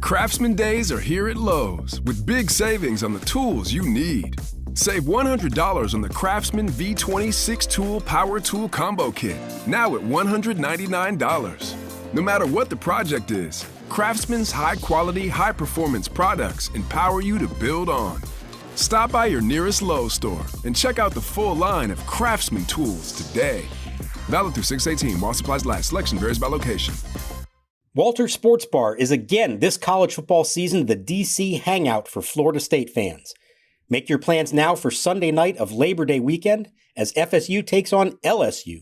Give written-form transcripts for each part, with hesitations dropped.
Craftsman Days are here at Lowe's with big savings on the tools you need. Save $100 on the Craftsman V20 6-Tool Power Tool Combo Kit, now at $199. No matter what the project is, Craftsman's high-quality, high-performance products empower you to build on. Stop by your nearest Lowe's store and check out the full line of Craftsman tools today. Valid through 6/18 while supplies last. Selection varies by location. Walter Sports Bar is again this college football season the DC hangout for Florida State fans. Make your plans now for Sunday night of Labor Day weekend as FSU takes on LSU.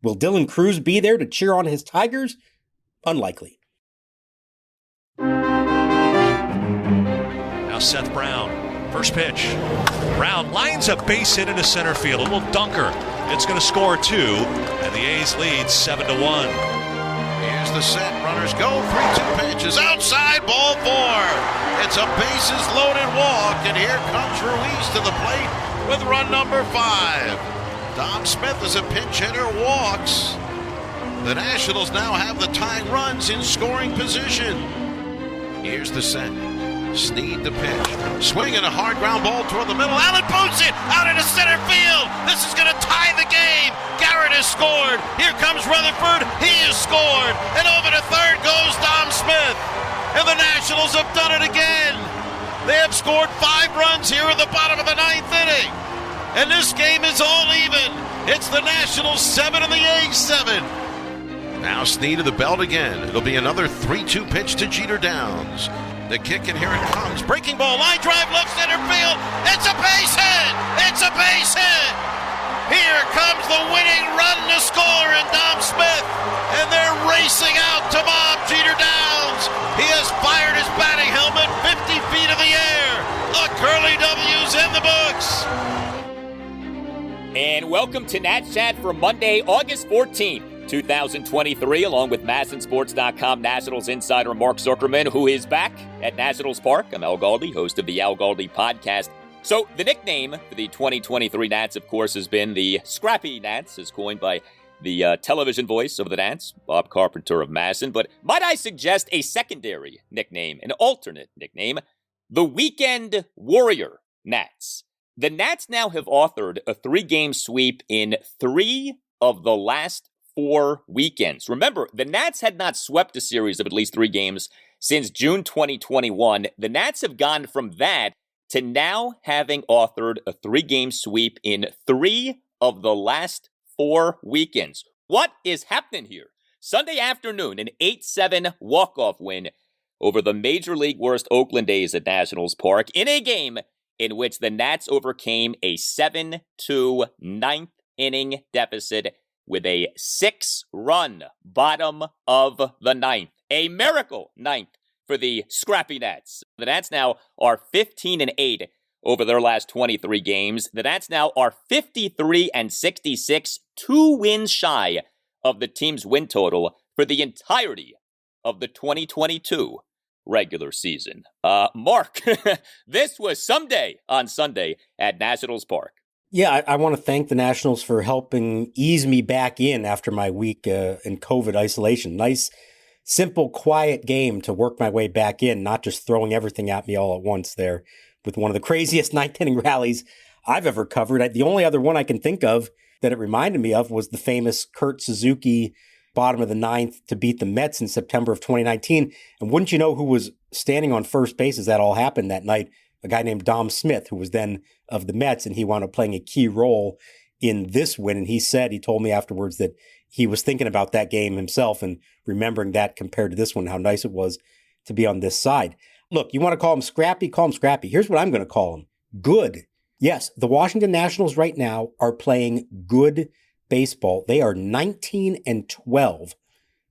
Will Dylan Cruz be there to cheer on his Tigers? Unlikely. Now Seth Brown, first pitch. Brown lines a base hit into center field, a little dunker. It's going to score 2, and the A's lead 7-1. Here's the set. Runners go. 3-2 pitch is outside. Ball 4. It's a bases loaded walk, and here comes Ruiz to the plate with run number 5. Dom Smith is a pinch hitter, walks. The Nationals now have the tying runs in scoring position. Here's the set. Snead the pitch. Swinging a hard ground ball toward the middle. Allen boots it out into center field. This is going to tie the game. Garrett has scored. Here comes Rutherford. He has scored. And over to third goes Dom Smith. And the Nationals have done it again. They have scored 5 runs here at the bottom of the 9th inning. And this game is all even. It's the Nationals 7 and the A's 7. Now Snead to the belt again. It'll be another 3-2 pitch to Jeter Downs. The kick, and here it comes. Breaking ball, line drive, left center field. It's a base hit! It's a base hit! Here comes the winning run to score in Dom Smith. And they're racing out to mob Jeter Downs. He has fired his batting helmet 50 feet in the air. A Curly W's in the books. And welcome to Nats Chat for Monday, August 14th. 2023, along with MASNsports.com Nationals insider Mark Zuckerman, who is back at Nationals Park. I'm Al Galdi, host of the Al Galdi podcast. So the nickname for the 2023 Nats, of course, has been the Scrappy Nats, as coined by the television voice of the Nats, Bob Carpenter of MASN. But might I suggest a secondary nickname, an alternate nickname, the Weekend Warrior Nats. The Nats now have authored a 3-game sweep in 3 of the last 4 weekends. Remember, the Nats had not swept a series of at least 3 games since June 2021. The Nats have gone from that to now having authored a 3-game sweep in 3 of the last 4 weekends. What is happening here? Sunday afternoon, an 8-7 walk-off win over the Major League worst Oakland A's at Nationals Park in a game in which the Nats overcame a 7-2 9th inning deficit with a 6-run bottom of the 9th. A miracle 9th for the Scrappy Nats. The Nats now are 15-8 over their last 23 games. The Nats now are 53-66, 2 wins shy of the team's win total for the entirety of the 2022 regular season. Mark, this was someday on Sunday at Nationals Park. Yeah, I want to thank the Nationals for helping ease me back in after my week in COVID isolation. Nice, simple, quiet game to work my way back in, not just throwing everything at me all at once there with one of the craziest 9th inning rallies I've ever covered. The only other one I can think of that it reminded me of was the famous Kurt Suzuki bottom of the 9th to beat the Mets in September of 2019. And wouldn't you know who was standing on first base as that all happened that night? A guy named Dom Smith, who was then of the Mets, and he wound up playing a key role in this win. And he told me afterwards that he was thinking about that game himself and remembering that compared to this one, how nice it was to be on this side. Look, you want to call him Scrappy? Call him Scrappy. Here's what I'm going to call him. Good. Yes, the Washington Nationals right now are playing good baseball. They are 19-12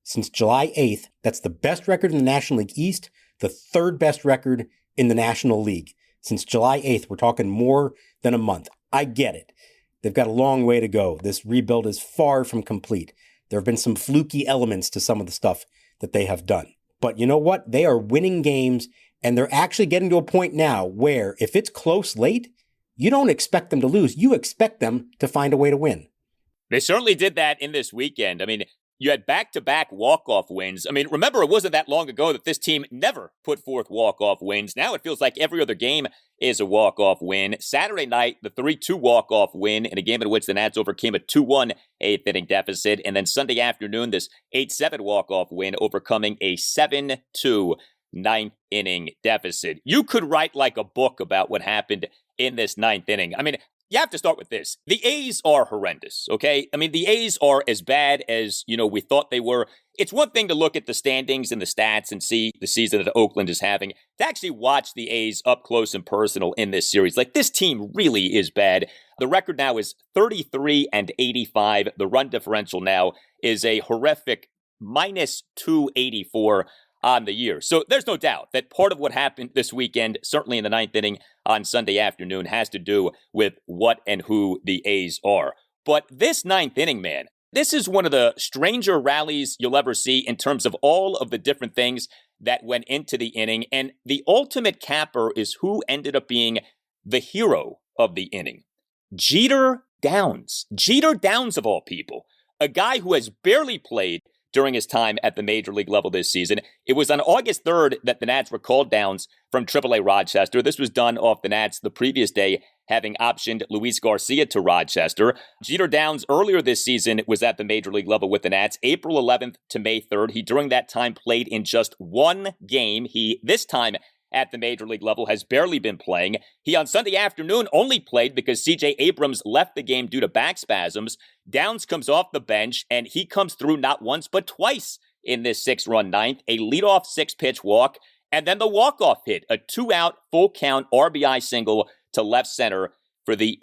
since July 8th. That's the best record in the National League East, the 3rd best record in the National League. Since July 8th, we're talking more than a month. I get it. They've got a long way to go. This rebuild is far from complete. There have been some fluky elements to some of the stuff that they have done. But you know what? They are winning games, and they're actually getting to a point now where if it's close late, you don't expect them to lose. You expect them to find a way to win. They certainly did that in this weekend. I mean, You had back-to-back walk-off wins. I mean, remember, it wasn't that long ago that this team never put forth walk-off wins. Now it feels like every other game is a walk-off win. Saturday night, the 3-2 walk-off win in a game in which the Nats overcame a 2-1 eighth-inning deficit. And then Sunday afternoon, this 8-7 walk-off win overcoming a 7-2 ninth-inning deficit. You could write like a book about what happened in this ninth inning. I mean, you have to start with this. The A's are horrendous, okay? I mean, the A's are as bad as, we thought they were. It's one thing to look at the standings and the stats and see the season that Oakland is having. To actually watch the A's up close and personal in this series, like, this team really is bad. The record now is 33-85. The run differential now is a horrific minus 284 on the year. So there's no doubt that part of what happened this weekend, certainly in the ninth inning on Sunday afternoon, has to do with what and who the A's are. But this ninth inning, man, this is one of the stranger rallies you'll ever see in terms of all of the different things that went into the inning. And the ultimate capper is who ended up being the hero of the inning. Jeter Downs. Jeter Downs, of all people. A guy who has barely played during his time at the major league level this season. It was on August 3rd that the Nats recalled Downs from AAA Rochester. This was done off the Nats the previous day, having optioned Luis Garcia to Rochester. Jeter Downs earlier this season was at the major league level with the Nats, April 11th to May 3rd. He, during that time, played in just one game. He, this time at the major league level, has barely been playing. He, on Sunday afternoon, only played because CJ Abrams left the game due to back spasms. Downs comes off the bench, and he comes through not once but twice in this 6-run ninth. A leadoff 6-pitch walk, and then the walk-off hit, a 2-out, full-count RBI single to left center for the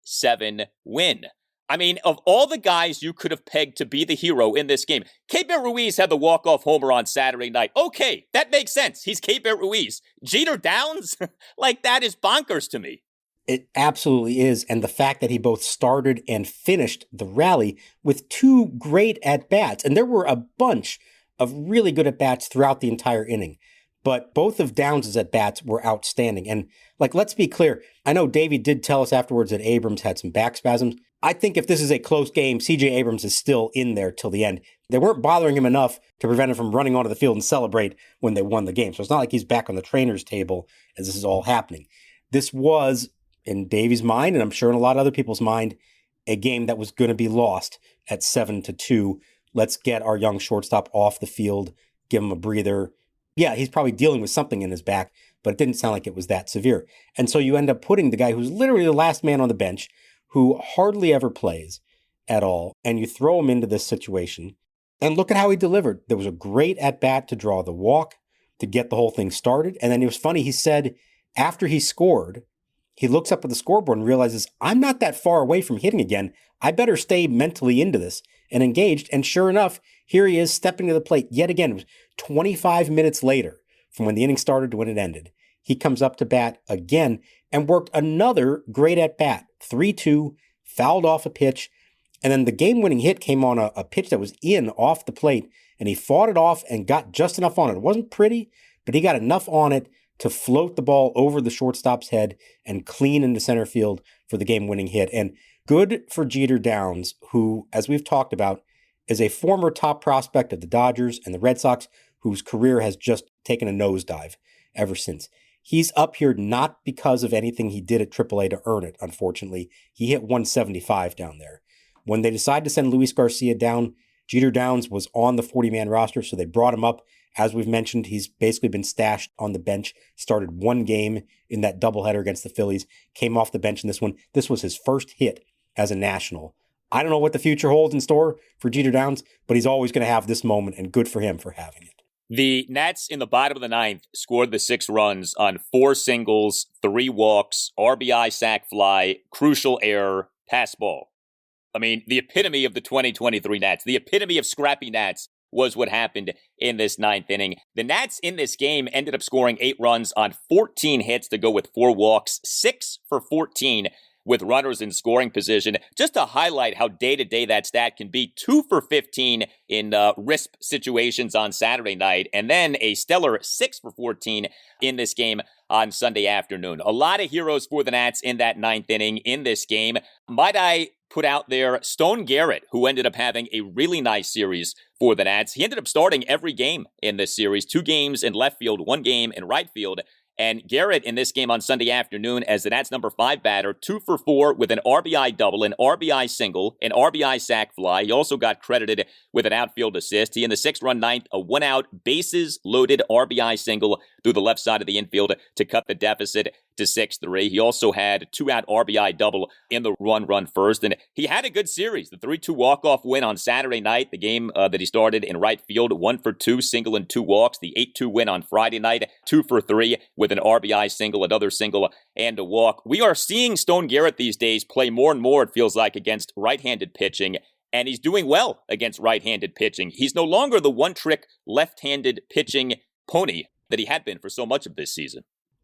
8-7 win. I mean, of all the guys you could have pegged to be the hero in this game, Keibert Ruiz had the walk-off homer on Saturday night. Okay, that makes sense. He's Keibert Ruiz. Jeter Downs? Like, that is bonkers to me. It absolutely is. And the fact that he both started and finished the rally with two great at-bats. And there were a bunch of really good at-bats throughout the entire inning. But both of Downs' at-bats were outstanding. And, let's be clear. I know Davey did tell us afterwards that Abrams had some back spasms. I think if this is a close game, CJ Abrams is still in there till the end. They weren't bothering him enough to prevent him from running onto the field and celebrate when they won the game. So it's not like he's back on the trainer's table as this is all happening. This was, in Davey's mind, and I'm sure in a lot of other people's mind, a game that was going to be lost at 7-2. Let's get our young shortstop off the field, give him a breather. Yeah, he's probably dealing with something in his back, but it didn't sound like it was that severe. And so you end up putting the guy who's literally the last man on the bench, who hardly ever plays at all, and you throw him into this situation. And look at how he delivered. There was a great at-bat to draw the walk, to get the whole thing started. And then it was funny, he said after he scored, he looks up at the scoreboard and realizes, I'm not that far away from hitting again. I better stay mentally into this and engaged. And sure enough, here he is stepping to the plate yet again. It was 25 minutes later from when the inning started to when it ended. He comes up to bat again and worked another great at-bat. 3-2, fouled off a pitch, and then the game-winning hit came on a pitch that was off the plate, and he fought it off and got just enough on it. It wasn't pretty, but he got enough on it to float the ball over the shortstop's head and clean into center field for the game-winning hit. And good for Jeter Downs, who, as we've talked about, is a former top prospect of the Dodgers and the Red Sox, whose career has just taken a nosedive ever since. He's up here not because of anything he did at AAA to earn it, unfortunately. He hit 175 down there. When they decided to send Luis Garcia down, Jeter Downs was on the 40-man roster, so they brought him up. As we've mentioned, he's basically been stashed on the bench, started one game in that doubleheader against the Phillies, came off the bench in this one. This was his first hit as a National. I don't know what the future holds in store for Jeter Downs, but he's always going to have this moment, and good for him for having it. The Nats in the bottom of the ninth scored the 6 runs on 4 singles, 3 walks, RBI sac fly, crucial error, pass ball. I mean, the epitome of the 2023 Nats, the epitome of scrappy Nats was what happened in this ninth inning. The Nats in this game ended up scoring 8 runs on 14 hits to go with 4 walks, 6 for 14 with runners in scoring position. Just to highlight how day-to-day that stat can be, 2 for 15 in RISP situations on Saturday night, and then a stellar 6 for 14 in this game on Sunday afternoon. A lot of heroes for the Nats in that ninth inning in this game. Might I put out there Stone Garrett, who ended up having a really nice series for the Nats. He ended up starting every game in this series, 2 games in left field, 1 game in right field. And Garrett in this game on Sunday afternoon as the Nats' number 5 batter, 2 for 4 with an RBI double, an RBI single, an RBI sac fly. He also got credited with an outfield assist. He in the 6-run ninth, a 1-out, bases-loaded RBI single through the left side of the infield to cut the deficit to 6-3. He also had a 2-out RBI double in the run first. And he had a good series. The 3-2 walk-off win on Saturday night, the game that he started in right field, 1 for 2, single and 2 walks. The 8-2 win on Friday night, 2 for 3 with an RBI single, another single, and a walk. We are seeing Stone Garrett these days play more and more, it feels like, against right-handed pitching. And he's doing well against right-handed pitching. He's no longer the one-trick left-handed pitching pony that he had been for so much of this season.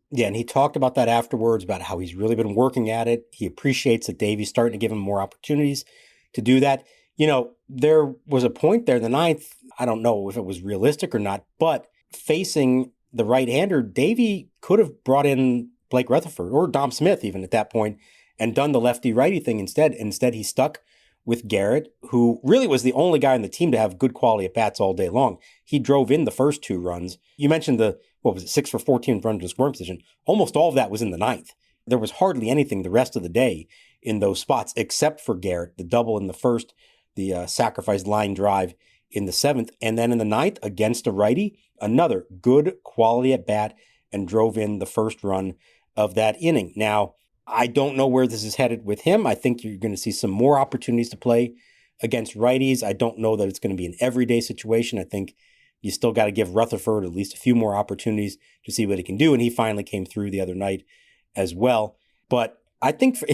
Yeah, and he talked about that afterwards, about how he's really been working at it. He appreciates that Davey's starting to give him more opportunities to do that. You know, there was a point there in the ninth, I don't know if it was realistic or not, but facing the right-hander, Davey could have brought in Blake Rutherford or Dom Smith even at that point and done the lefty-righty thing instead. Instead, he stuck with Garrett, who really was the only guy on the team to have good quality at-bats all day long. He drove in the first 2 runs. You mentioned 6 for 14 runs in scoring position. Almost all of that was in the ninth. There was hardly anything the rest of the day in those spots, except for Garrett, the double in the first, the sacrifice line drive in the 7th. And then in the ninth, against a righty, another good quality at-bat and drove in the first run of that inning. Now, I don't know where this is headed with him. I think you're going to see some more opportunities to play against righties. I don't know that it's going to be an everyday situation. I think you still got to give Rutherford at least a few more opportunities to see what he can do. And he finally came through the other night as well. But I think for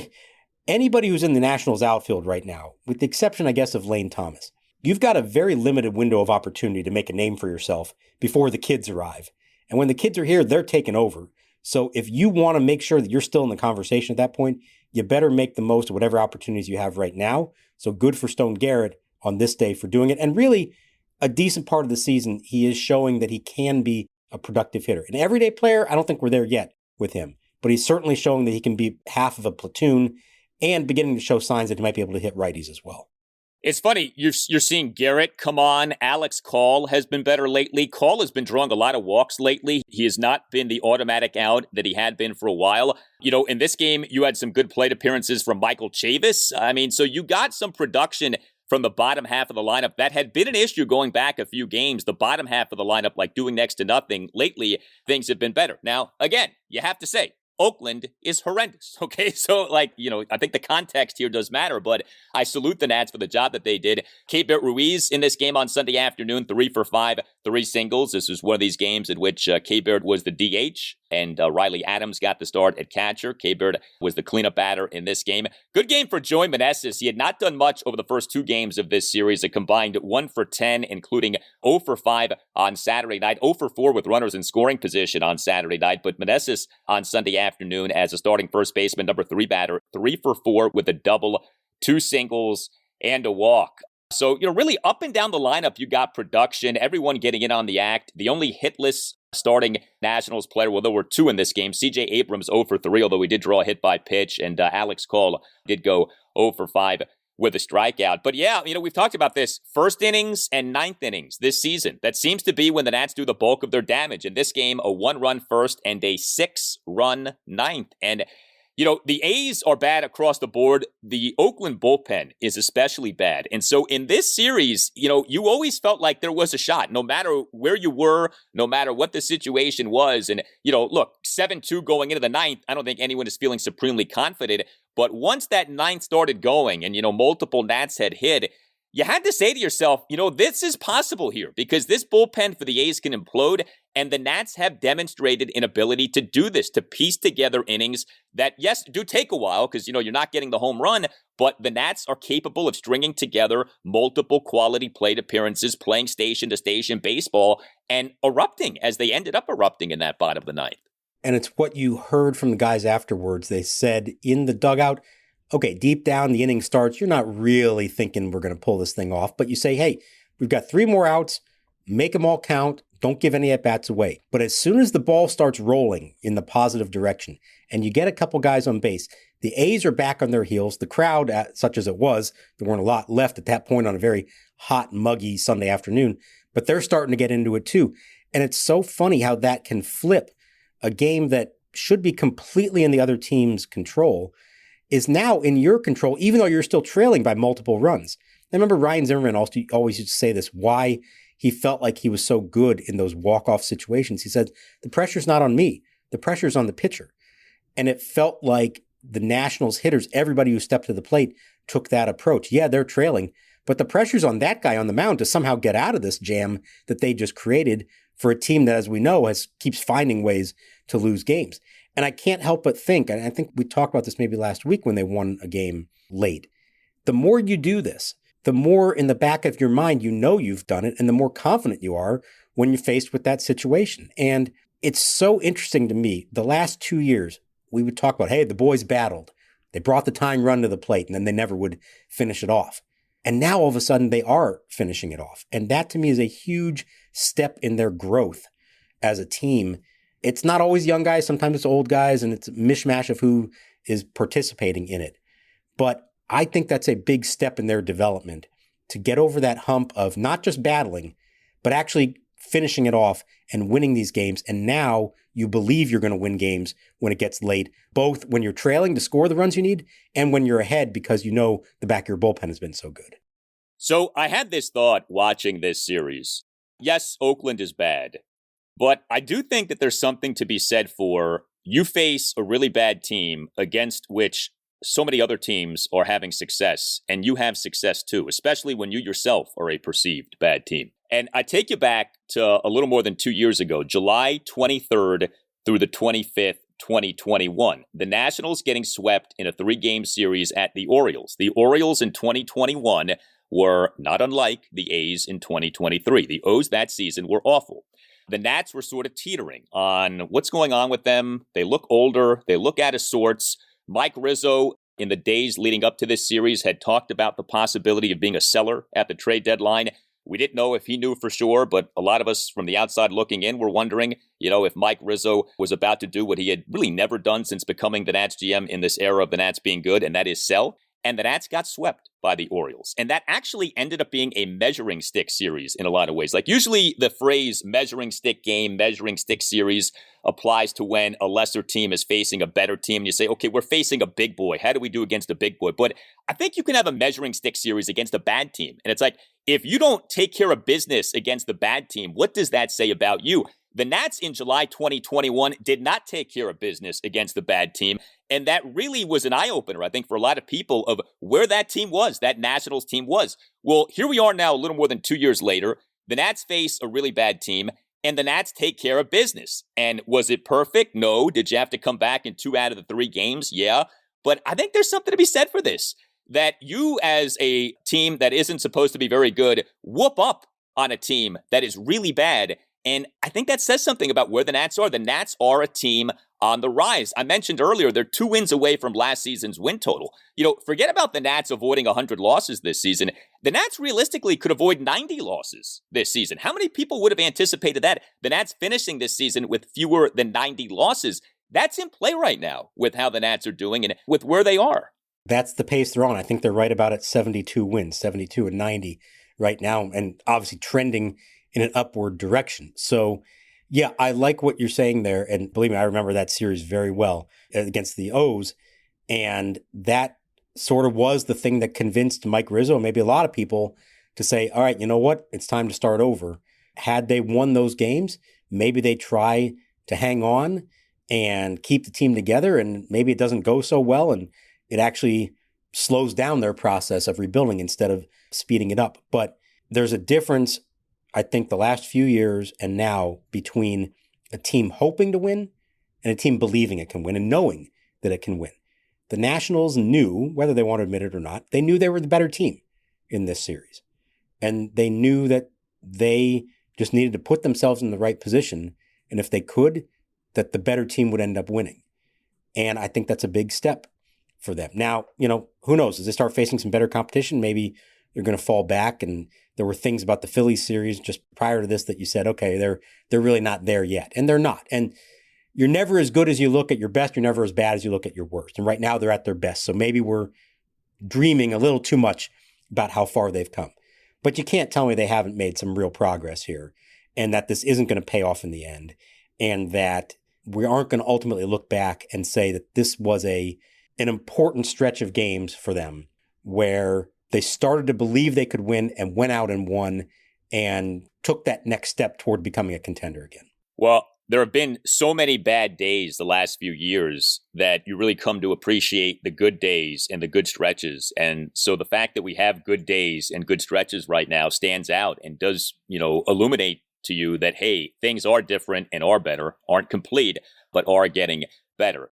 anybody who's in the Nationals outfield right now, with the exception, I guess, of Lane Thomas, you've got a very limited window of opportunity to make a name for yourself before the kids arrive. And when the kids are here, they're taking over. So if you want to make sure that you're still in the conversation at that point, you better make the most of whatever opportunities you have right now. So good for Stone Garrett on this day for doing it. And really, a decent part of the season, he is showing that he can be a productive hitter. An everyday player, I don't think we're there yet with him. But he's certainly showing that he can be half of a platoon and beginning to show signs that he might be able to hit righties as well. It's funny, you're seeing Garrett come on. Alex Call has been better lately. Call has been drawing a lot of walks lately. He has not been the automatic out that he had been for a while. You know, in this game, you had some good plate appearances from Michael Chavis. I mean, so you got some production from the bottom half of the lineup. That had been an issue going back a few games. The bottom half of the lineup, like doing next to nothing. Lately, things have been better. Now, again, you have to say, Oakland is horrendous, okay? So, I think the context here does matter, but I salute the Nats for the job that they did. Keibert Ruiz in this game on Sunday afternoon, 3 for 5, 3 singles. This was one of these games in which Keibert was the DH, and Riley Adams got the start at catcher. Keibert was the cleanup batter in this game. Good game for Joey Meneses. He had not done much over the first 2 games of this series. A combined 1 for 10, including 0 for 5 on Saturday night, 0 for 4 with runners in scoring position on Saturday night. But Meneses on Sunday afternoon as a starting first baseman, number 3 batter, 3 for 4 with a double, 2 singles, and a walk. So, really up and down the lineup, you got production, everyone getting in on the act. The only hitless starting Nationals player, well, there were 2 in this game. CJ Abrams 0 for 3, although he did draw a hit by pitch, and Alex Call did go 0 for 5 with a strikeout. But yeah, we've talked about this. First innings and ninth innings this season. That seems to be when the Nats do the bulk of their damage. In this game, a 1-run first and a 6-run ninth. And the A's are bad across the board. The Oakland bullpen is especially bad. And so in this series, you always felt like there was a shot, no matter where you were, no matter what the situation was. And, look, 7-2 going into the ninth, I don't think anyone is feeling supremely confident. But once that ninth started going and, multiple Nats had hit, you had to say to yourself, this is possible here because this bullpen for the A's can implode, and the Nats have demonstrated an ability to do this, to piece together innings that, yes, do take a while because, you're not getting the home run, but the Nats are capable of stringing together multiple quality plate appearances, playing station-to-station baseball, and erupting as they ended up erupting in that bottom of the ninth. And it's what you heard from the guys afterwards. They said in the dugout, okay, deep down, the inning starts. You're not really thinking we're going to pull this thing off, but you say, hey, we've got 3 more outs. Make them all count. Don't give any at-bats away. But as soon as the ball starts rolling in the positive direction and you get a couple guys on base, The A's are back on their heels. The crowd, such as it was, there weren't a lot left at that point on a very hot, muggy Sunday afternoon, but they're starting to get into it too. And it's so funny how that can flip a game that should be completely in the other team's control is now in your control, even though you're still trailing by multiple runs. I remember Ryan Zimmerman always used to say this, why he felt like he was so good in those walk-off situations. He said, the pressure's not on me. The pressure's on the pitcher. And it felt like the Nationals hitters, everybody who stepped to the plate took that approach. Yeah, they're trailing, but the pressure's on that guy on the mound to somehow get out of this jam that they just created for a team that, as we know, keeps finding ways to lose games. And I can't help but think, and I think we talked about this maybe last week when they won a game late, the more you do this, the more in the back of your mind you know you've done it, and the more confident you are when you're faced with that situation. And it's so interesting to me, the last 2 years, we would talk about, hey, the boys battled. They brought the tying run to the plate, and then they never would finish it off. And now all of a sudden they are finishing it off. And that to me is a huge step in their growth as a team. It's not always young guys. Sometimes it's old guys, and it's a mishmash of who is participating in it. But I think that's a big step in their development to get over that hump of not just battling, but actually finishing it off and winning these games. And now you believe you're going to win games when it gets late, both when you're trailing to score the runs you need and when you're ahead because you know the back of your bullpen has been so good. So I had this thought watching this series. Yes, Oakland is bad, but I do think that there's something to be said for you face a really bad team against which so many other teams are having success, and you have success too, especially when you yourself are a perceived bad team. And I take you back to a little more than 2 years ago, July 23rd through the 25th, 2021. The Nationals getting swept in a 3-game series at the Orioles. The Orioles in 2021 were not unlike the A's in 2023. The O's that season were awful. The Nats were sort of teetering on what's going on with them. They look older. They look out of sorts. Mike Rizzo, in the days leading up to this series, had talked about the possibility of being a seller at the trade deadline. We didn't know if he knew for sure, but a lot of us from the outside looking in were wondering, if Mike Rizzo was about to do what he had really never done since becoming the Nats GM in this era of the Nats being good, and that is sell. And the Nats got swept by the Orioles. And that actually ended up being a measuring stick series in a lot of ways. Like usually the phrase measuring stick game, measuring stick series applies to when a lesser team is facing a better team. You say, okay, we're facing a big boy. How do we do against a big boy? But I think you can have a measuring stick series against a bad team. And it's like, if you don't take care of business against the bad team, what does that say about you? The Nats in July 2021 did not take care of business against the bad team. And that really was an eye-opener, I think, for a lot of people of where that team was, that Nationals team was. Well, here we are now a little more than 2 years later. The Nats face a really bad team, and the Nats take care of business. And was it perfect? No. Did you have to come back in 2 out of the 3 games? Yeah. But I think there's something to be said for this, that you as a team that isn't supposed to be very good whoop up on a team that is really bad. And I think that says something about where the Nats are. The Nats are a team on the rise. I mentioned earlier, they're 2 wins away from last season's win total. Forget about the Nats avoiding 100 losses this season. The Nats realistically could avoid 90 losses this season. How many people would have anticipated that? The Nats finishing this season with fewer than 90 losses. That's in play right now with how the Nats are doing and with where they are. That's the pace they're on. I think they're right about at 72 wins, 72 and 90 right now, and obviously trending in an upward direction. So, yeah, I like what you're saying there. And believe me, I remember that series very well against the O's. And that sort of was the thing that convinced Mike Rizzo, maybe a lot of people, to say, all right, you know what? It's time to start over. Had they won those games, maybe they try to hang on and keep the team together. And maybe it doesn't go so well. And it actually slows down their process of rebuilding instead of speeding it up. But there's a difference, I think, the last few years and now between a team hoping to win and a team believing it can win and knowing that it can win. The Nationals knew, whether they want to admit it or not, they knew they were the better team in this series. And they knew that they just needed to put themselves in the right position. And if they could, that the better team would end up winning. And I think that's a big step for them. Now, who knows? As they start facing some better competition, maybe they're going to fall back. And there were things about the Phillies series just prior to this that you said, okay, they're really not there yet. And they're not. And you're never as good as you look at your best. You're never as bad as you look at your worst. And right now they're at their best. So maybe we're dreaming a little too much about how far they've come. But you can't tell me they haven't made some real progress here and that this isn't going to pay off in the end and that we aren't going to ultimately look back and say that this was an important stretch of games for them where they started to believe they could win and went out and won and took that next step toward becoming a contender again. Well, there have been so many bad days the last few years that you really come to appreciate the good days and the good stretches. And so the fact that we have good days and good stretches right now stands out and does, illuminate to you that, hey, things are different and are better, aren't complete, but are getting better.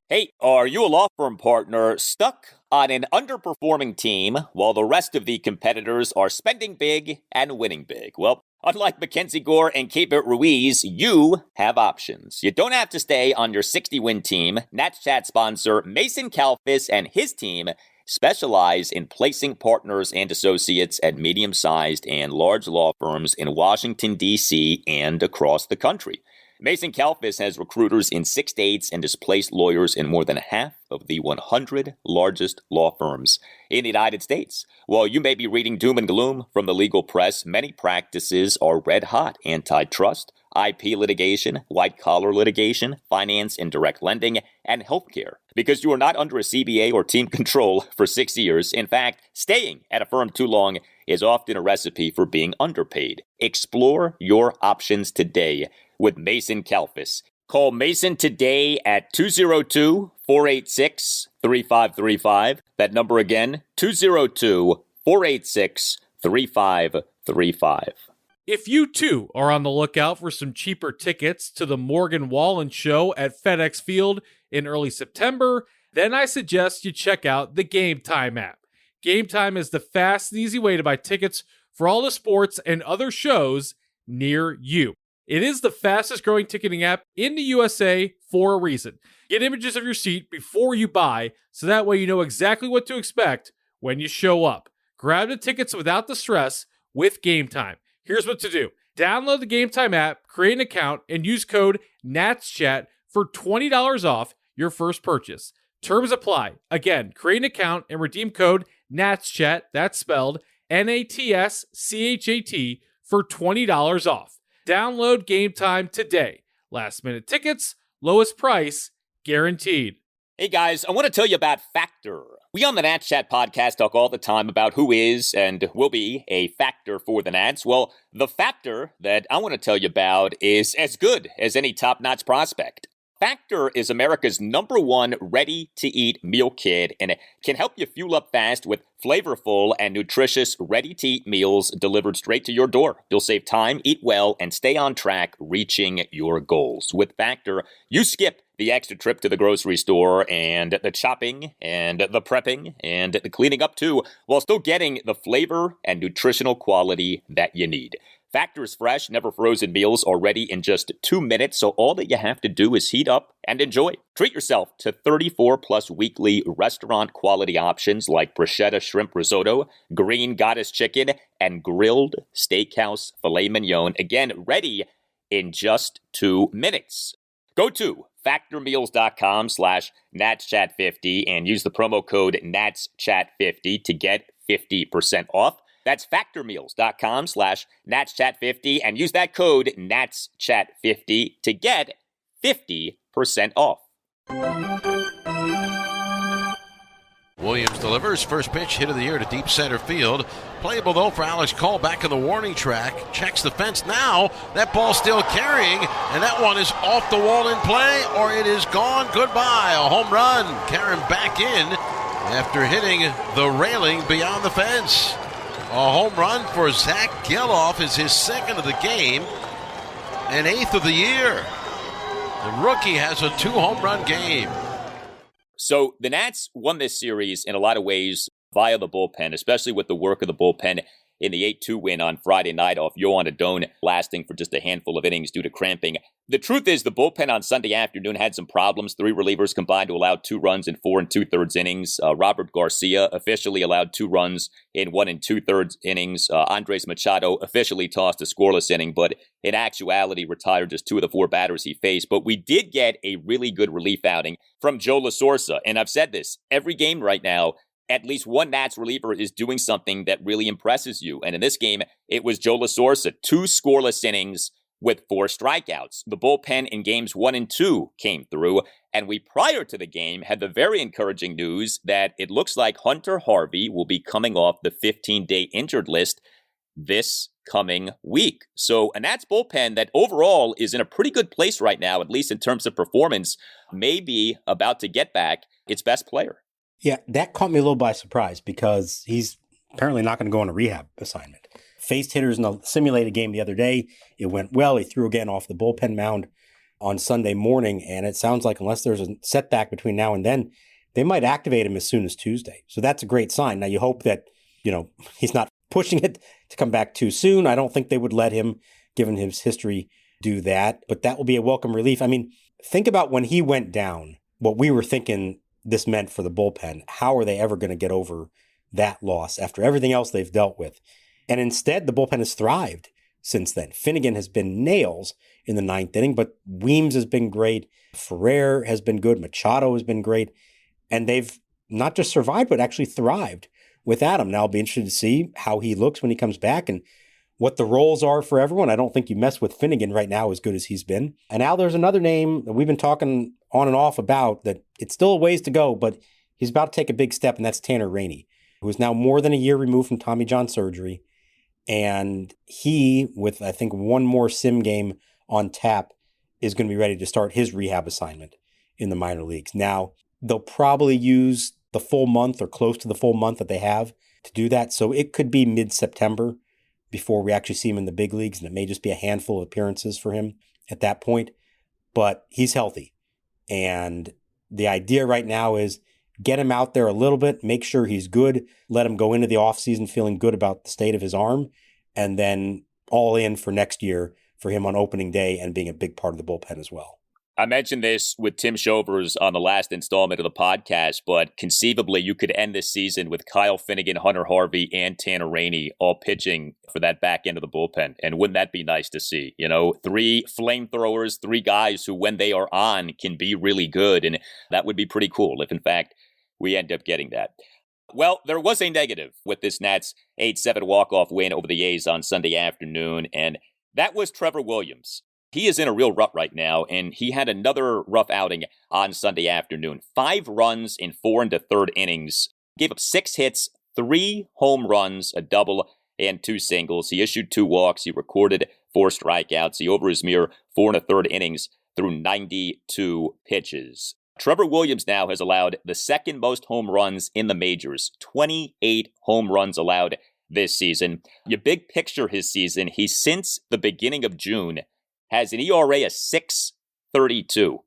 Hey, are you a law firm partner stuck on an underperforming team while the rest of the competitors are spending big and winning big? Well, unlike Mackenzie Gore and Keibert Ruiz, you have options. You don't have to stay on your 60-win team. Nats Chat sponsor Mason Kalfas and his team specialize in placing partners and associates at medium-sized and large law firms in Washington, D.C. and across the country. Mason Kalfas has recruiters in 6 states and has placed lawyers in more than half of the 100 largest law firms in the United States. While you may be reading doom and gloom from the legal press, many practices are red hot. Antitrust, IP litigation, white-collar litigation, finance and direct lending, and healthcare. Because you are not under a CBA or team control for 6 years. In fact, staying at a firm too long is often a recipe for being underpaid. Explore your options today with Mason Kalfas. Call Mason today at 202-486-3535. That number again, 202-486-3535. If you too are on the lookout for some cheaper tickets to the Morgan Wallen Show at FedEx Field in early September, then I suggest you check out the Game Time app. Game Time is the fast and easy way to buy tickets for all the sports and other shows near you. It is the fastest growing ticketing app in the USA for a reason. Get images of your seat before you buy, so that way you know exactly what to expect when you show up. Grab the tickets without the stress with Game Time. Here's what to do. Download the Game Time app, create an account, and use code NATSCHAT for $20 off your first purchase. Terms apply. Again, create an account and redeem code NATSCHAT, that's spelled NATSCHAT, for $20 off. Download Game Time today. Last minute tickets, lowest price, guaranteed. Hey guys, I want to tell you about Factor. We on the Nats Chat podcast talk all the time about who is and will be a factor for the Nats. Well, the factor that I want to tell you about is as good as any top-notch prospect. Factor is America's #1 ready-to-eat meal kit, and it can help you fuel up fast with flavorful and nutritious ready-to-eat meals delivered straight to your door. You'll save time, eat well, and stay on track reaching your goals. With Factor, you skip the extra trip to the grocery store and the chopping and the prepping and the cleaning up too, while still getting the flavor and nutritional quality that you need. Factor's fresh, never frozen meals are ready in just 2 minutes, so all that you have to do is heat up and enjoy. Treat yourself to 34-plus weekly restaurant-quality options like bruschetta shrimp risotto, green goddess chicken, and grilled steakhouse filet mignon. Again, ready in just 2 minutes. Go to factormeals.com/NatsChat50 and use the promo code NatsChat50 to get 50% off. That's factormeals.com/NatsChat50 and use that code NatsChat50 to get 50% off. Williams delivers first pitch, hit of the year to deep center field. Playable though for Alex Cole, back in the warning track. Checks the fence now. That ball's still carrying, and that one is off the wall in play, or it is gone. Goodbye. A home run. Karen back in after hitting the railing beyond the fence. A home run for Zach Geloff is his second of the game and 8th of the year. The rookie has a 2-home run game. So the Nats won this series in a lot of ways via the bullpen, especially with the work of the bullpen. in the 8-2 win on Friday night off Yohan Adon, lasting for just a handful of innings due to cramping. The truth is the bullpen on Sunday afternoon had some problems. 3 relievers combined to allow 2 runs in 4 2/3 innings. Robert Garcia officially allowed 2 runs in 1 2/3 innings. Andres Machado officially tossed a scoreless inning, but in actuality retired just 2 of the 4 batters he faced. But we did get a really good relief outing from Joe LaSorsa. And I've said this, every game right now, at least one Nats reliever is doing something that really impresses you. And in this game, it was Joe LaSorsa. 2 scoreless innings with 4 strikeouts. The bullpen in games 1 and 2 came through, and we, prior to the game, had the very encouraging news that it looks like Hunter Harvey will be coming off the 15-day injured list this coming week. So a Nats bullpen that overall is in a pretty good place right now, at least in terms of performance, may be about to get back its best player. Yeah, that caught me a little by surprise because he's apparently not going to go on a rehab assignment. Faced hitters in a simulated game the other day. It went well. He threw again off the bullpen mound on Sunday morning, and it sounds like unless there's a setback between now and then, they might activate him as soon as Tuesday. So that's a great sign. Now you hope that, he's not pushing it to come back too soon. I don't think they would let him, given his history, do that, but that will be a welcome relief. I mean, think about when he went down, what we were thinking this meant for the bullpen. How are they ever going to get over that loss after everything else they've dealt with? And instead, the bullpen has thrived since then. Finnegan has been nails in the 9th inning, but Weems has been great. Ferrer has been good. Machado has been great. And they've not just survived, but actually thrived with Adam. Now I'll be interested to see how he looks when he comes back and what the roles are for everyone. I don't think you mess with Finnegan right now as good as he's been. And Al, there's another name that we've been talking on and off about that it's still a ways to go, but he's about to take a big step, and that's Tanner Rainey, who is now more than a year removed from Tommy John surgery. And he, with I think one more sim game on tap, is going to be ready to start his rehab assignment in the minor leagues. Now, they'll probably use the full month or close to the full month that they have to do that. So it could be mid-September before we actually see him in the big leagues. And it may just be a handful of appearances for him at that point. But he's healthy. And the idea right now is get him out there a little bit, make sure he's good, let him go into the offseason feeling good about the state of his arm, and then all in for next year for him on opening day and being a big part of the bullpen as well. I mentioned this with Tim Shovers on the last installment of the podcast, but conceivably you could end this season with Kyle Finnegan, Hunter Harvey, and Tanner Rainey all pitching for that back end of the bullpen. And wouldn't that be nice to see? 3 flamethrowers, 3 guys who, when they are on, can be really good. And that would be pretty cool if, in fact, we end up getting that. Well, there was a negative with this Nats 8-7 walk-off win over the A's on Sunday afternoon, and that was Trevor Williams. He is in a real rut right now, and he had another rough outing on Sunday afternoon. 5 runs in 4 1/3 innings, gave up 6 hits, 3 home runs, a double, and 2 singles. He issued 2 walks. He recorded 4 strikeouts. He over his mere 4 1/3 innings through 92 pitches. Trevor Williams now has allowed the second most home runs in the majors, 28 home runs allowed this season. You big picture his season, he, since the beginning of June, has an ERA of 6.32.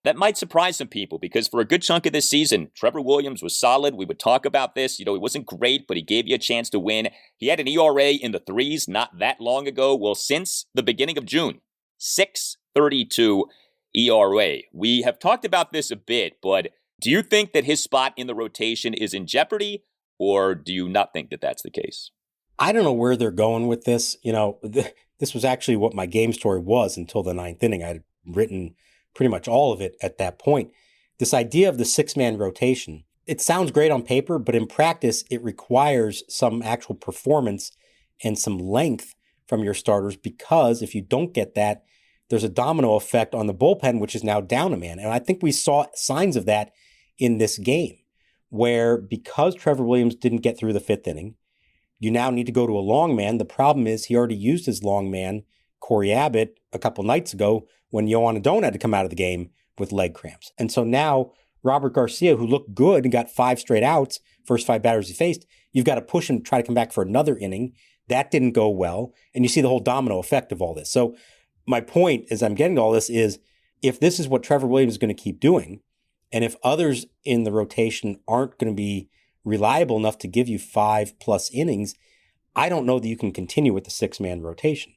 That might surprise some people because for a good chunk of this season, Trevor Williams was solid. We would talk about this. He wasn't great, but he gave you a chance to win. He had an ERA in the 3s not that long ago. Well, since the beginning of June, 6.32 ERA. We have talked about this a bit, but do you think that his spot in the rotation is in jeopardy, or do you not think that that's the case? I don't know where they're going with this. This was actually what my game story was until the 9th inning. I'd written pretty much all of it at that point. This idea of the 6-man rotation, it sounds great on paper, but in practice, it requires some actual performance and some length from your starters, because if you don't get that, there's a domino effect on the bullpen, which is now down a man. And I think we saw signs of that in this game, where because Trevor Williams didn't get through the 5th inning, you now need to go to a long man. The problem is he already used his long man, Corey Abbott, a couple nights ago when Yohan Adon had to come out of the game with leg cramps. And so now Robert Garcia, who looked good and got 5 straight outs, first 5 batters he faced, you've got to push him to try to come back for another inning. That didn't go well. And you see the whole domino effect of all this. So my point as I'm getting to all this is, if this is what Trevor Williams is going to keep doing, and if others in the rotation aren't going to be reliable enough to give you 5+ innings, I don't know that you can continue with the 6-man rotation.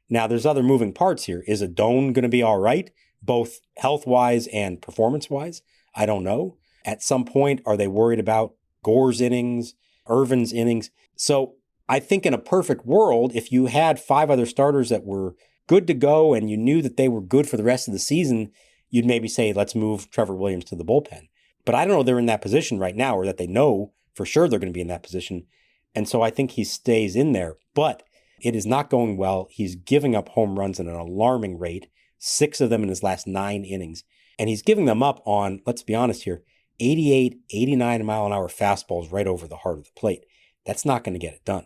Now, there's other moving parts here. Is Adone going to be all right, both health-wise and performance-wise? I don't know. At some point, are they worried about Gore's innings, Irvin's innings? So I think in a perfect world, if you had 5 other starters that were good to go and you knew that they were good for the rest of the season, you'd maybe say, let's move Trevor Williams to the bullpen. But I don't know they're in that position right now, or that they know for sure they're going to be in that position. And so I think he stays in there. But it is not going well. He's giving up home runs at an alarming rate, 6 of them in his last 9 innings. And he's giving them up on, let's be honest here, 88, 89 mile an hour fastballs right over the heart of the plate. That's not going to get it done.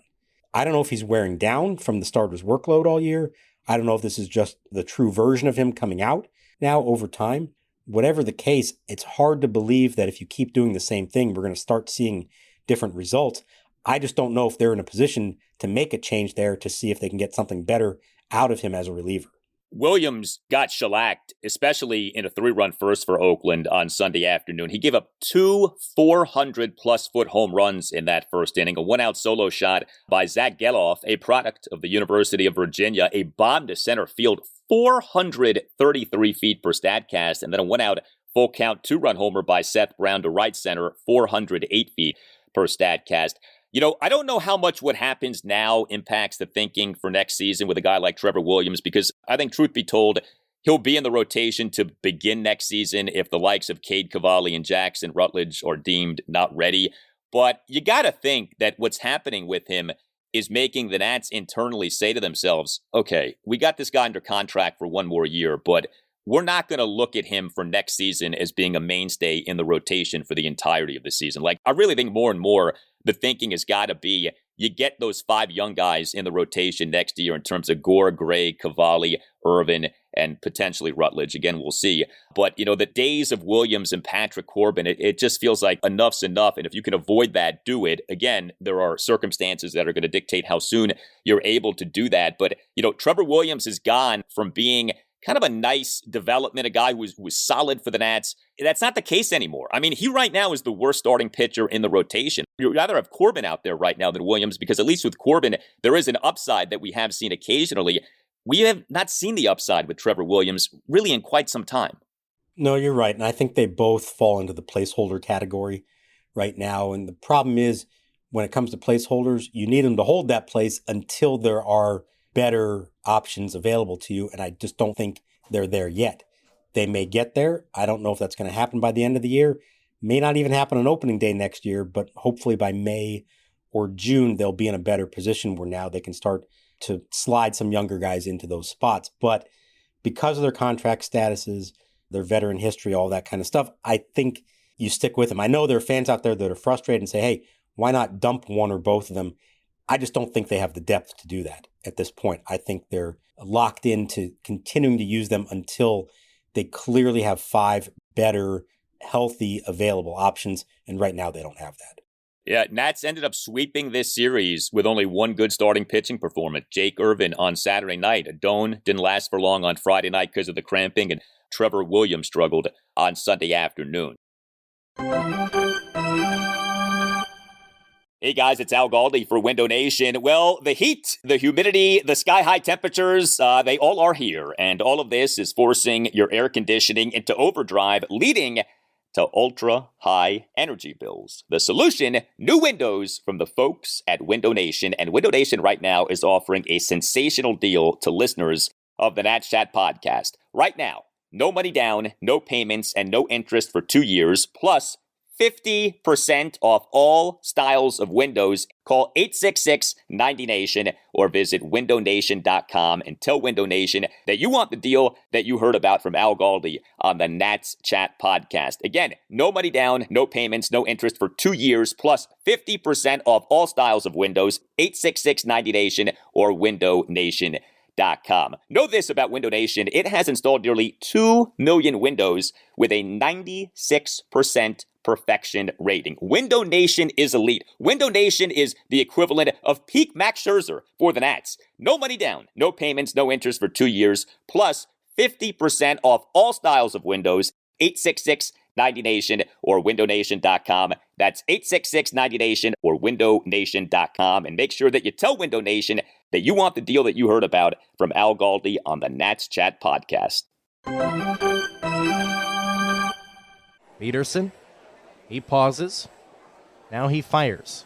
I don't know if he's wearing down from the starter's workload all year. I don't know if this is just the true version of him coming out now over time. Whatever the case, it's hard to believe that if you keep doing the same thing, we're going to start seeing different results. I just don't know if they're in a position to make a change there to see if they can get something better out of him as a reliever. Williams got shellacked, especially in a 3-run first for Oakland on Sunday afternoon. He gave up 2 400-plus foot home runs in that first inning, a 1-out solo shot by Zach Geloff, a product of the University of Virginia, a bomb to center field, 433 feet per Statcast, and then a 1-out full count 2-run homer by Seth Brown to right center, 408 feet per Statcast. You know, I don't know how much what happens now impacts the thinking for next season with a guy like Trevor Williams, because I think, truth be told, he'll be in the rotation to begin next season if the likes of Cade Cavalli and Jackson Rutledge are deemed not ready. But you got to think that what's happening with him is making the Nats internally say to themselves, okay, we got this guy under contract for 1 more year, but we're not going to look at him for next season as being a mainstay in the rotation for the entirety of the season. Like, I really think more and more the thinking has got to be you get those 5 young guys in the rotation next year in terms of Gore, Gray, Cavalli, Irvin, and potentially Rutledge. Again, we'll see. But, you know, the days of Williams and Patrick Corbin, it just feels like enough's enough. And if you can avoid that, do it. Again, there are circumstances that are going to dictate how soon you're able to do that. But, you know, Trevor Williams has gone from being kind of a nice development, a guy who was solid for the Nats. That's not the case anymore. I mean, he right now is the worst starting pitcher in the rotation. You'd rather have Corbin out there right now than Williams, because at least with Corbin, there is an upside that we have seen occasionally. We have not seen the upside with Trevor Williams really in quite some time. No, you're right. And I think they both fall into the placeholder category right now. And the problem is, when it comes to placeholders, you need them to hold that place until there are better options available to you. And I just don't think they're there yet. They may get there. I don't know if that's going to happen by the end of the year. May not even happen on opening day next year, but hopefully by May or June, they'll be in a better position where now they can start to slide some younger guys into those spots. But because of their contract statuses, their veteran history, all that kind of stuff, I think you stick with them. I know there are fans out there that are frustrated and say, hey, why not dump one or both of them? I just don't think they have the depth to do that at this point. I think they're locked into continuing to use them until they clearly have 5 better, healthy, available options. And right now they don't have that. Yeah, Nats ended up sweeping this series with only 1 good starting pitching performance. Jake Irvin on Saturday night. Adone didn't last for long on Friday night because of the cramping, and Trevor Williams struggled on Sunday afternoon. Hey guys, it's Al Galdi for Window Nation. Well, the heat, the humidity, the sky-high temperatures, they all are here. And all of this is forcing your air conditioning into overdrive, leading to ultra-high energy bills. The solution, new windows from the folks at Window Nation. And Window Nation right now is offering a sensational deal to listeners of the Nats Chat podcast. Right now, no money down, no payments, and no interest for 2 years, plus 50% off all styles of windows. Call 866-90-NATION or visit windownation.com and tell Window Nation that you want the deal that you heard about from Al Galdi on the Nats Chat podcast. Again, no money down, no payments, no interest for 2 years, plus 50% off all styles of windows. 866-90-NATION or windownation.com. Know this about Window Nation. It has installed nearly 2 million windows with a 96% perfection rating. Window Nation is elite. Window Nation is the equivalent of peak Max Scherzer for the Nats. No money down, no payments, no interest for 2 years, plus 50% off all styles of windows. 90Nation or windownation.com. That's 866-90Nation or windownation.com. And make sure that you tell Window Nation that you want the deal that you heard about from Al Galdi on the Nats Chat podcast. Peterson, he pauses. Now he fires.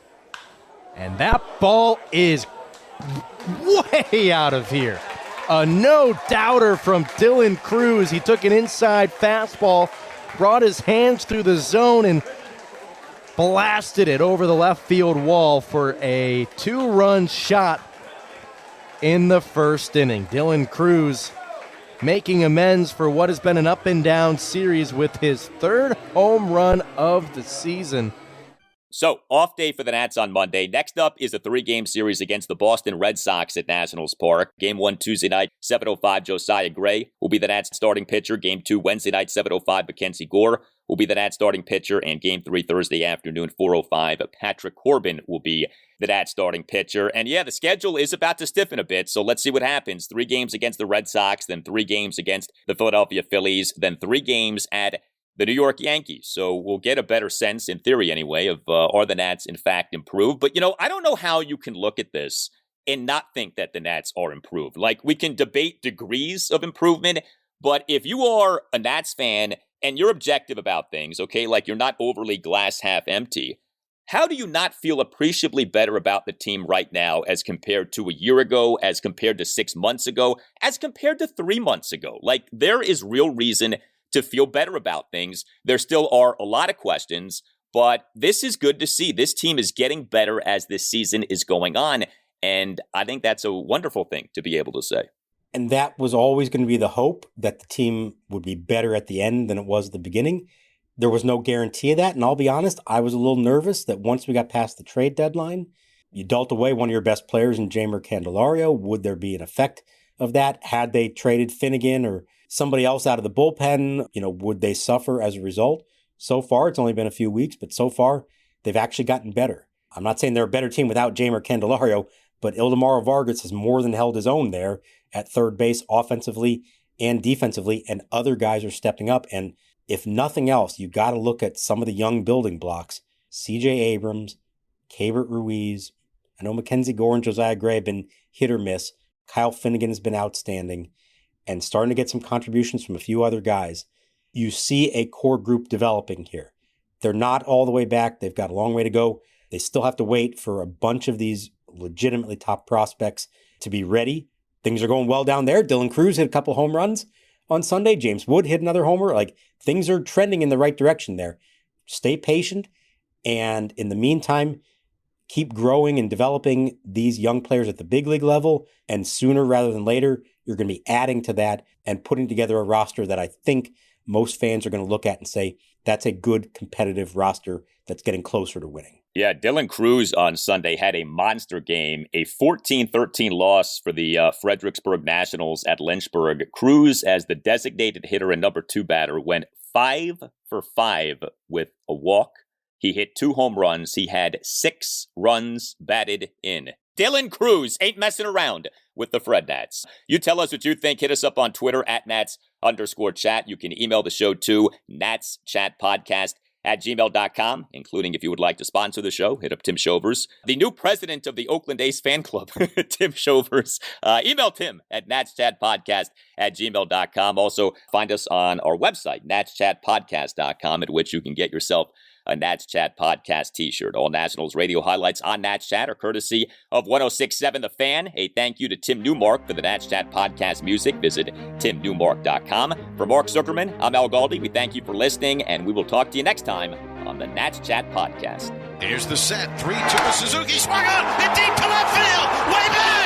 And that ball is way out of here. A no-doubter from Dylan Cruz. He took an inside fastball, brought his hands through the zone, and blasted it over the left field wall for a 2-run shot in the first inning. Dylan Cruz making amends for what has been an up-and-down series with his 3rd home run of the season. So, off day for the Nats on Monday. Next up is a 3-game series against the Boston Red Sox at Nationals Park. Game 1 Tuesday night, 7:05, Josiah Gray will be the Nats starting pitcher. Game 2 Wednesday night, 7:05, Mackenzie Gore will be the Nats starting pitcher. And Game 3 Thursday afternoon, 4:05, Patrick Corbin will be the Nats starting pitcher. And yeah, the schedule is about to stiffen a bit, so let's see what happens. 3 games against the Red Sox, then 3 games against the Philadelphia Phillies, then 3 games at the New York Yankees. So we'll get a better sense, in theory anyway, of are the Nats in fact improved. But, I don't know how you can look at this and not think that the Nats are improved. Like, we can debate degrees of improvement, but if you are a Nats fan and you're objective about things, okay, like you're not overly glass half empty, how do you not feel appreciably better about the team right now as compared to a year ago, as compared to 6 months ago, as compared to 3 months ago? Like, there is real reason to feel better about things. There still are a lot of questions, but this is good to see. This team is getting better as this season is going on, and I think that's a wonderful thing to be able to say. And that was always going to be the hope, that the team would be better at the end than it was at the beginning. There was no guarantee of that, and I'll be honest, I was a little nervous that once we got past the trade deadline, you dealt away one of your best players in Jeimer Candelario. Would there be an effect of that? Had they traded Finnegan or somebody else out of the bullpen, would they suffer as a result? So far, it's only been a few weeks, but so far, they've actually gotten better. I'm not saying they're a better team without Jeimer Candelario, but Ildemaro Vargas has more than held his own there at third base offensively and defensively, and other guys are stepping up. And if nothing else, you got to look at some of the young building blocks. CJ Abrams, Keibert Ruiz, I know Mackenzie Gore and Josiah Gray have been hit or miss. Kyle Finnegan has been outstanding, and starting to get some contributions from a few other guys. You see a core group developing here. They're not all the way back. They've got a long way to go. They still have to wait for a bunch of these legitimately top prospects to be ready. Things are going well down there. Dylan Cruz hit a couple home runs on Sunday. James Wood hit another homer. Like, things are trending in the right direction there. Stay patient. And in the meantime, keep growing and developing these young players at the big league level. And sooner rather than later, you're going to be adding to that and putting together a roster that I think most fans are going to look at and say, that's a good competitive roster that's getting closer to winning. Yeah, Dylan Cruz on Sunday had a monster game, a 14-13 loss for the Fredericksburg Nationals at Lynchburg. Cruz, as the designated hitter and number 2 batter, went 5 for 5 with a walk. He hit 2 home runs. He had 6 runs batted in. Dylan Cruz ain't messing around with the Fred Nats. You tell us what you think. Hit us up on Twitter at Nats_chat. You can email the show to natschatpodcast@gmail.com, including if you would like to sponsor the show. Hit up Tim Shovers, the new president of the Oakland A's fan club, Tim Shovers. Email Tim at natschatpodcast@gmail.com. Also, find us on our website, natschatpodcast.com, at which you can get yourself a Nats Chat Podcast t-shirt. All Nationals radio highlights on Nats Chat are courtesy of 106.7 The Fan. A thank you to Tim Newmark for the Nats Chat Podcast music. Visit timnewmark.com. For Mark Zuckerman, I'm Al Galdi. We thank you for listening, and we will talk to you next time on the Nats Chat Podcast. Here's the set. 3-2 to Suzuki. Swung on. And deep to left field. Way back.